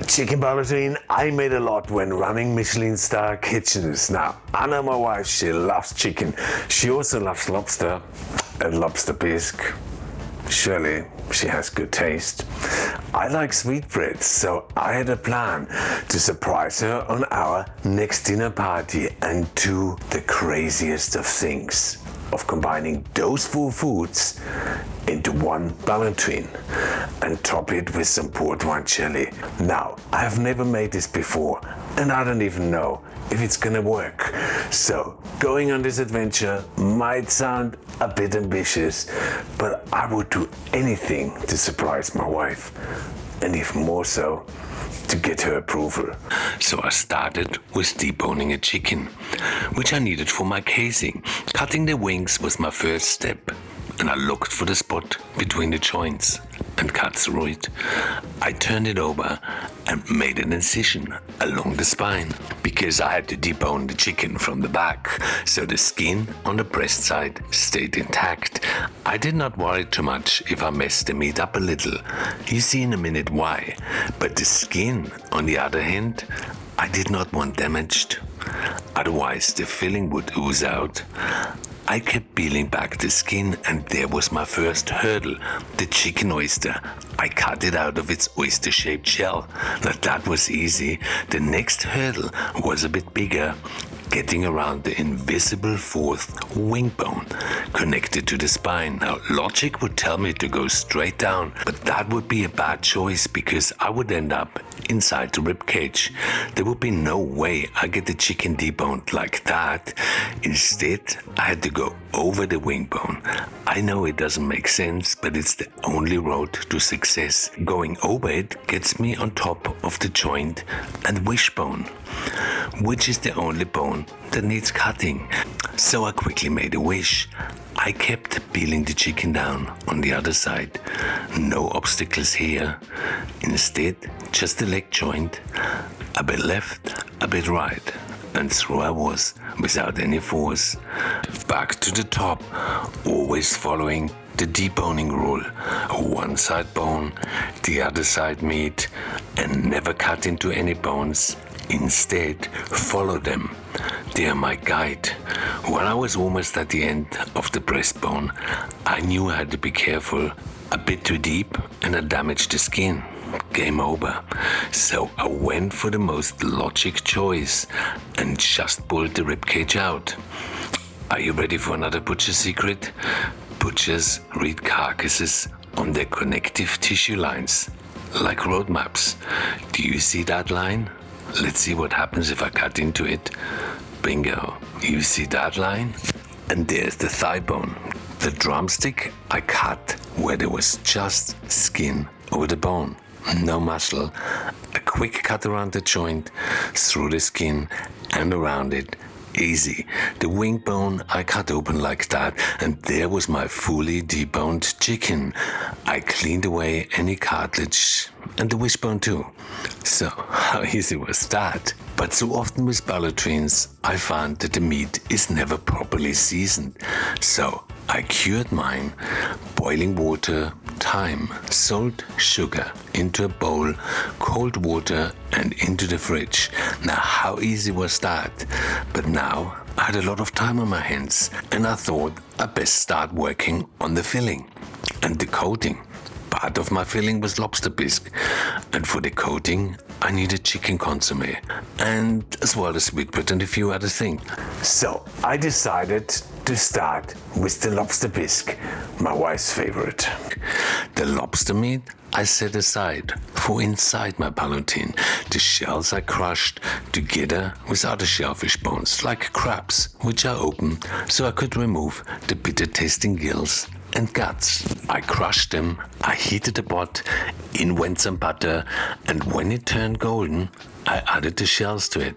Chicken-ballotine I made a lot when running Michelin star kitchens. Now, Anna, my wife, she loves chicken. She also loves lobster and lobster bisque. Surely she has good taste. I like sweetbreads, so I had a plan to surprise her on our next dinner party and do the craziest of things, of combining those four foods into one ballotine and top it with some port wine chili. Now, I have never made this before and I don't even know if it's gonna work. So, going on this adventure might sound a bit ambitious, but I would do anything to surprise my wife, and even more so, to get her approval. So I started with deboning a chicken, which I needed for my casing. Cutting the wings was my first step, and I looked for the spot between the joints and cut through it. I turned it over and made an incision along the spine, because I had to debone the chicken from the back, so the skin on the breast side stayed intact. I did not worry too much if I messed the meat up a little. You see in a minute why. But the skin, on the other hand, I did not want damaged. Otherwise the filling would ooze out. I kept peeling back the skin, and there was my first hurdle, the chicken oyster. I cut it out of its oyster-shaped shell. Now that was easy. The next hurdle was a bit bigger, getting around the invisible fourth wing bone connected to the spine. Now, logic would tell me to go straight down, but that would be a bad choice because I would end up inside the rib cage. There would be no way I get the chicken deboned like that. Instead, I had to go over the wing bone. I know it doesn't make sense, but it's the only road to success. Going over it gets me on top of the joint and wishbone, which is the only bone that needs cutting. So I quickly made a wish. I kept peeling the chicken down on the other side. No obstacles here. Instead, just the leg joint, a bit left, a bit right, and through I was, without any force. Back to the top, always following the deboning rule. One side bone, the other side meat, and never cut into any bones. Instead, follow them. They are my guide. When I was almost at the end of the breastbone, I knew I had to be careful. A bit too deep and I damaged the skin. Game over. So I went for the most logic choice and just pulled the ribcage out. Are you ready for another butcher secret? Butchers read carcasses on their connective tissue lines, like road maps. Do you see that line? Let's see what happens if I cut into it. Bingo. You see that line? And there's the thigh bone. The drumstick I cut where there was just skin over the bone. No muscle. A quick cut around the joint, through the skin and around it. Easy. The wing bone I cut open like that, and there was my fully deboned chicken. I cleaned away any cartilage and the wishbone too. So, how easy was that? But so often with ballotines, I found that the meat is never properly seasoned. So, I cured mine, boiling water, thyme, salt, sugar into a bowl, cold water and into the fridge. Now how easy was that? But now I had a lot of time on my hands and I thought I'd best start working on the filling and the coating. Part of my filling was lobster bisque, and for the coating I needed chicken consommé, and as well as sweetbread and a few other things. So I decided to start with the lobster bisque, my wife's favorite. The lobster meat I set aside for inside my ballotine. The shells I crushed together with other shellfish bones, like crabs, which I opened so I could remove the bitter tasting gills and guts. I crushed them, I heated the pot, in went some butter, and when it turned golden, I added the shells to it.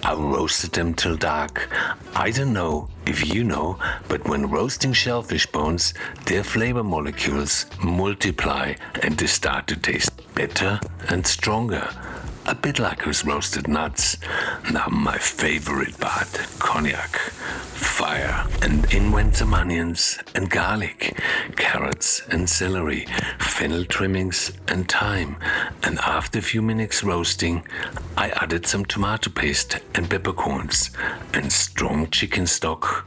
I roasted them till dark. I don't know if you know, but when roasting shellfish bones, their flavor molecules multiply and they start to taste better and stronger. A bit like with roasted nuts. Now my favorite part, cognac. fire, and in went some onions and garlic, carrots and celery, fennel trimmings and thyme, and after a few minutes roasting, I added some tomato paste and peppercorns and strong chicken stock.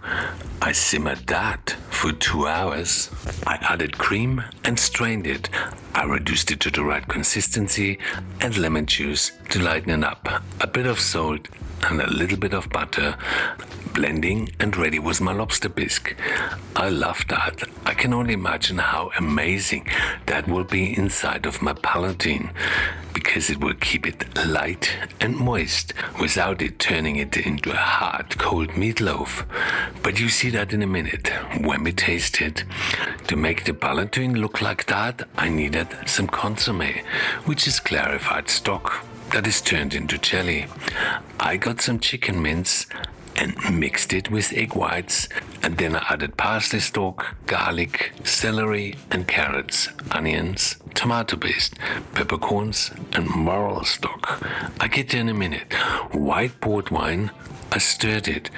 I simmered that for 2 hours. I added cream and strained it. I reduced it to the right consistency and lemon juice to lighten it up, a bit of salt and a little bit of butter. Blending and ready was my lobster bisque. I love that. I can only imagine how amazing that will be inside of my palatine, because it will keep it light and moist without it turning it into a hard, cold meatloaf. But you see that in a minute when we taste it. To make the palatine look like that, I needed some consommé, which is clarified stock that is turned into jelly. I got some chicken mince and mixed it with egg whites, and then I added parsley stalk, garlic, celery and carrots, onions, tomato paste, peppercorns and morel stock. I get there in a minute. White port wine, I stirred it,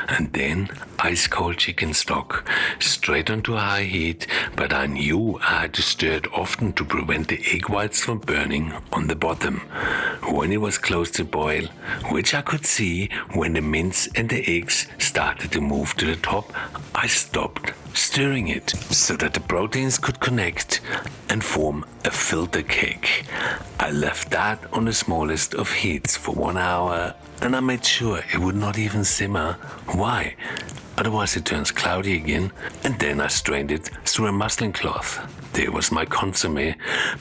and then ice cold chicken stock, straight onto a high heat, but I knew I had to stir it often to prevent the egg whites from burning on the bottom. When it was close to boil, which I could see when the mince and the eggs started to move to the top, I stopped stirring it so that the proteins could connect and form a filter cake. I left that on the smallest of heats for 1 hour, and I made sure it would not even simmer. Why? Otherwise it turns cloudy again, and then I strained it through a muslin cloth. There was my consommé,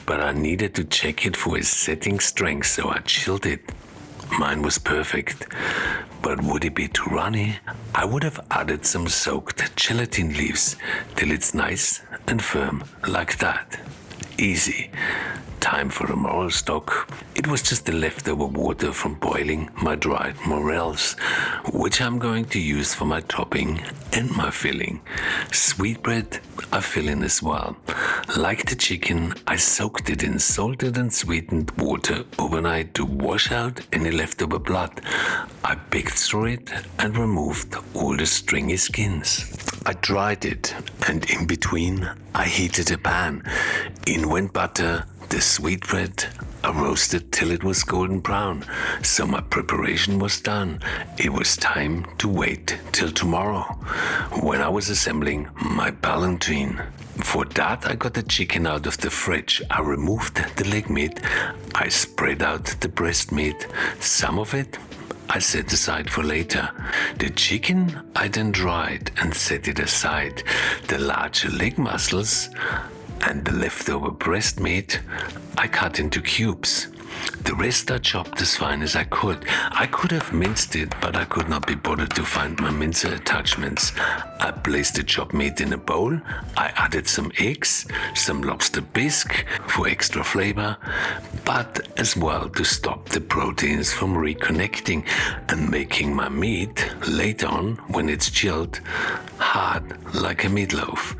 but I needed to check it for its setting strength, so I chilled it. Mine was perfect, but would it be too runny? I would have added some soaked gelatin leaves till it's nice and firm like that. Easy. Time for the morel stock. It was just the leftover water from boiling my dried morels, which I'm going to use for my topping and my filling. Sweetbread I fill in as well. Like the chicken, I soaked it in salted and sweetened water overnight to wash out any leftover blood. I picked through it and removed all the stringy skins. I dried it, and in between I heated a pan. In went butter, the sweetbread I roasted till it was golden brown, so my preparation was done. It was time to wait till tomorrow, when I was assembling my palatine. For that I got the chicken out of the fridge. I removed the leg meat. I spread out the breast meat. Some of it I set aside for later. The chicken I then dried and set it aside. The larger leg muscles and the leftover breast meat I cut into cubes. The rest I chopped as fine as I could. I could have minced it, but I could not be bothered to find my mincer attachments. I placed the chopped meat in a bowl. I added some eggs, some lobster bisque for extra flavor, but as well to stop the proteins from reconnecting and making my meat, later on, when it's chilled, hard like a meatloaf.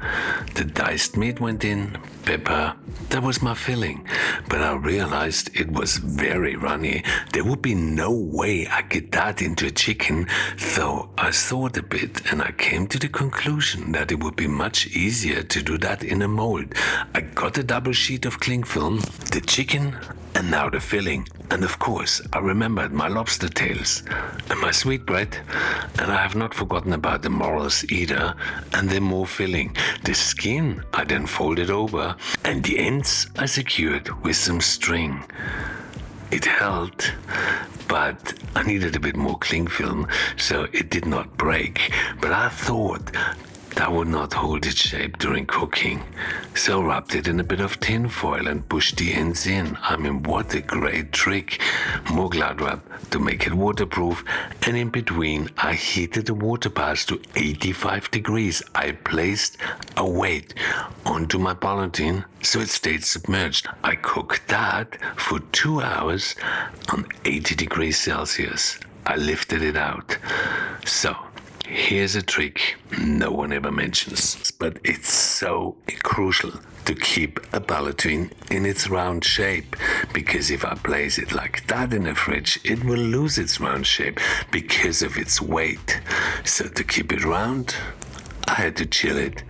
The diced meat went in, pepper, that was my filling, but I realized it was very runny. There would be no way I get that into a chicken, so I thought a bit and I came to the conclusion that it would be much easier to do that in a mold. I got a double sheet of cling film, the chicken, and now the filling. And of course, I remembered my lobster tails and my sweetbread, and I have not forgotten about the morels either, and then more filling. The skin I then folded over, and the ends I secured with some string. It held, but I needed a bit more cling film, so it did not break. But I thought that would not hold its shape during cooking, so wrapped it in a bit of tin foil and pushed the ends in. I mean, what a great trick. More glad wrap to make it waterproof, and in between I heated the water bath to 85 degrees. I placed a weight onto my palatine so it stayed submerged. I cooked that for 2 hours on 80 degrees Celsius. I lifted it out. So here's a trick no one ever mentions, but it's so crucial to keep a ballotine in its round shape, because if I place it like that in the fridge, it will lose its round shape because of its weight. So to keep it round, I had to chill it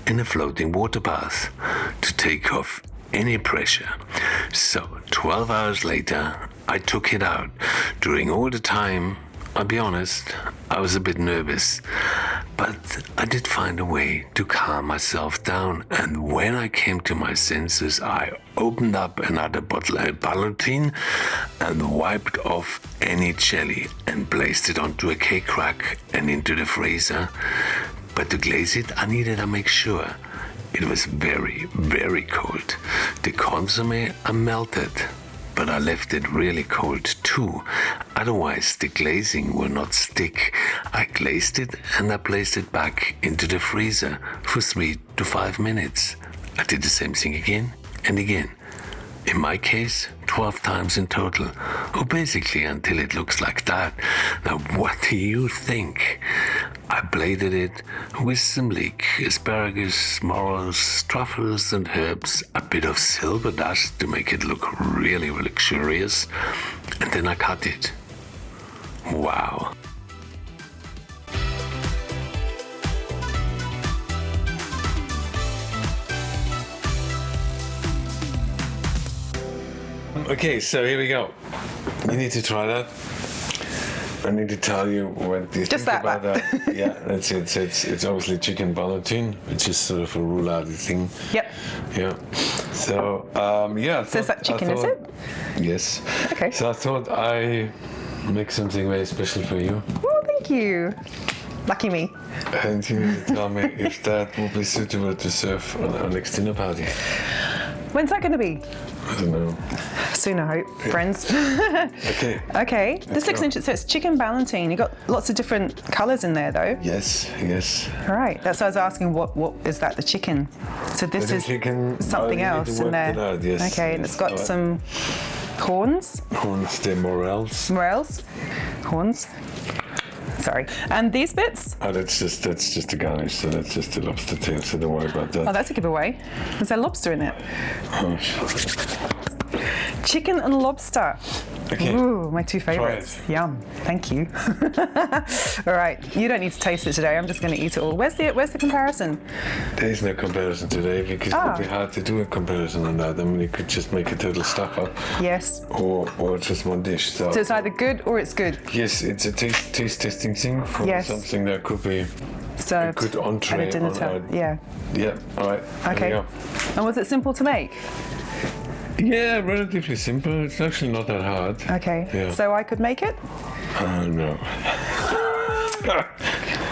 in a floating water bath to take off any pressure. So 12 hours later, I took it out. During all the time, I'll be honest, I was a bit nervous, but I did find a way to calm myself down. And when I came to my senses, I opened up another bottle of ballotine and wiped off any jelly and placed it onto a cake rack and into the freezer. But to glaze it, I needed to make sure it was very, very cold. The consommé I melted, but I left it really cold too. Otherwise, the glazing will not stick. I glazed it and I placed it back into the freezer for 3 to 5 minutes. I did the same thing again and again. In my case, 12 times in total, or basically until it looks like that. Now, what do you think? I bladed it with some leek, asparagus, morels, truffles and herbs, a bit of silver dust to make it look really luxurious, and then I cut it. Wow. Okay, so here we go. You need to try that. I need to tell you what you Just think that about that. Yeah, that's it. So it's obviously chicken-ballotine, which is sort of a roulade thing. Yep. Yeah. So yeah. So is that chicken, is it? Yes. Okay. So I thought I make something very special for you, Oh, thank you. Lucky me. and you need to tell me if that will be suitable to serve on our next dinner party. When's that going to be? I don't know. Soon, I hope, friends. Okay. Okay, the 6 inches, so it's chicken-ballotine. You've got lots of different colours in there, though. Yes. Yes. All right, that's why I was asking, what is that, the chicken? So this The is chicken, something you need to else in work there. it out, yes, Okay, and yes. it's got some horns, Horns de morels. morels, horns. Sorry. And these bits? Oh, that's just a garnish. So that's just a lobster tail. So don't worry about that. Oh, that's a giveaway. Is there lobster in it? Oh, Chicken and lobster. Okay. Ooh, my two favourites. it. Yum. Thank you. All right. You don't need to taste it today. I'm just going to eat it all. Where's the comparison? There is no comparison today because it would be hard to do a comparison on that. I mean, you could just make a total stuff up, Yes. or just one dish. So, So it's either good or it's good. yes, it's a taste testing thing for Yes. something that could be Served good entree at a dinner on time. our- Yeah. Yeah. All right. Okay. There you And was it simple to make? go. Yeah, relatively simple. It's actually not that hard. Okay. Yeah. So I could make it? No.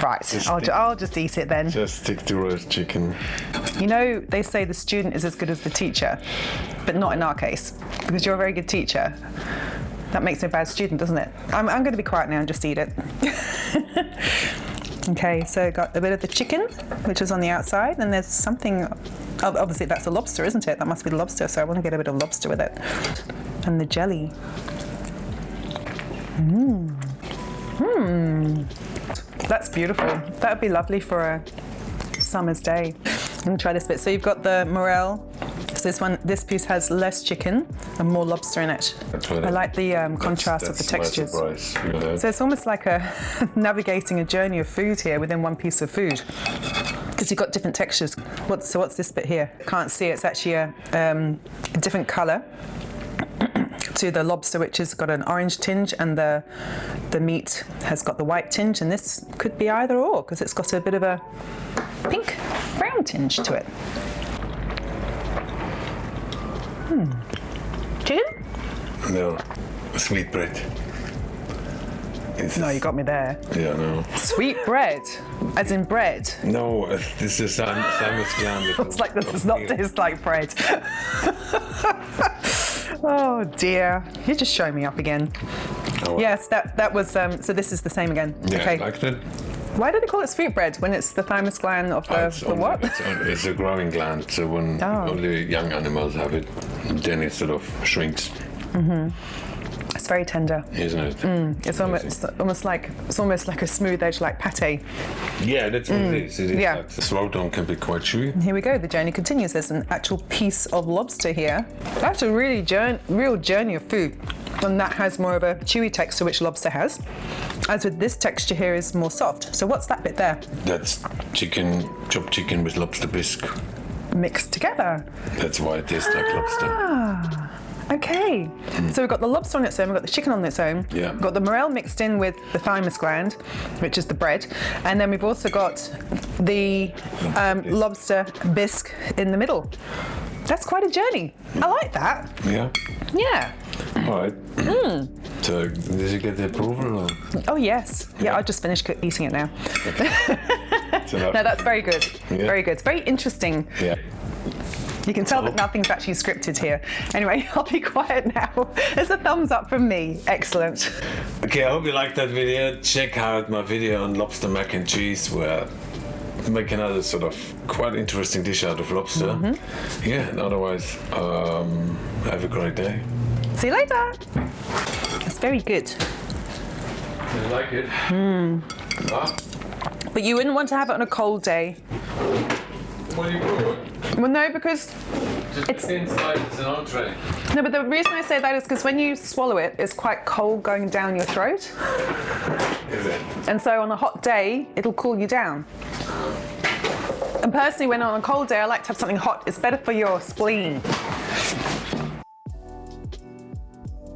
Right. I'll just eat it then. Just stick to roast chicken. You know, they say the student is as good as the teacher, but not in our case, because you're a very good teacher. That makes me a bad student, doesn't it? I'm going to be quiet now and just eat it. Okay, so got a bit of the chicken, which is on the outside, and there's something, obviously that's a lobster, isn't it? That must be the lobster, so I want to get a bit of lobster with it. And the jelly. That's beautiful. That would be lovely for a summer's day. I'm going to try this bit. So you've got the morel. So this piece has less chicken and more lobster in it. I like the contrast of the textures. That's my surprise. So it's almost like navigating a journey of food here within one piece of food, because you've got different textures. So what's this bit here? Can't see. It's actually a different colour to the lobster, which has got an orange tinge, and the meat has got the white tinge. And this could be either or, because it's got a bit of a pink brown tinge to it. Chicken? No, sweet bread. No, you got me there. Yeah, no. Sweet bread, as in bread. No, this is thymus gland. It's like this does not taste like bread. Oh dear, you're just showing me up again. Oh, well. Yes, that was. So this is the same again. Yeah, Okay. like that. Why do they call it sweet bread when it's the thymus gland of the what? It's a growing gland, so when only young animals have it, then it sort of shrinks. It's very tender. Isn't it? It's almost like a smooth edge, like pate. Yeah, that's what it is. It is Yeah. like the throwdown can be quite chewy. Here we go. The journey continues. There's an actual piece of lobster here. That's a really real journey of food, and that has more of a chewy texture, which lobster has. As with this texture here is more soft. So what's that bit there? That's chopped chicken with lobster bisque. Mixed together. That's why it tastes like lobster. Okay. So we've got the lobster on its own, we've got the chicken on its own, Yeah. we've got the morel mixed in with the thymus gland, which is the bread, and then we've also got the lobster bisque in the middle. That's quite a journey. I like that. Yeah. Yeah. All right. So, did you get the approval? Or? Oh, yes. Yeah, I'll just finish eating it now. So No, that's very good. Yeah. Very good. It's very interesting. Yeah. You can tell that nothing's actually scripted here. Anyway, I'll be quiet now. There's a thumbs up from me. Excellent. Okay, I hope you liked that video. Check out my video on lobster mac and cheese, where I make another sort of quite interesting dish out of lobster. Yeah, and otherwise, have a great day. See you later. It's very good. You like it? But you wouldn't want to have it on a cold day. What do you brew it? Well, no, because It's inside, it's an entree. no. But the reason I say that is because when you swallow it, it's quite cold going down your throat, Is it? and so on a hot day, it'll cool you down. And personally, when on a cold day, I like to have something hot. It's better for your spleen.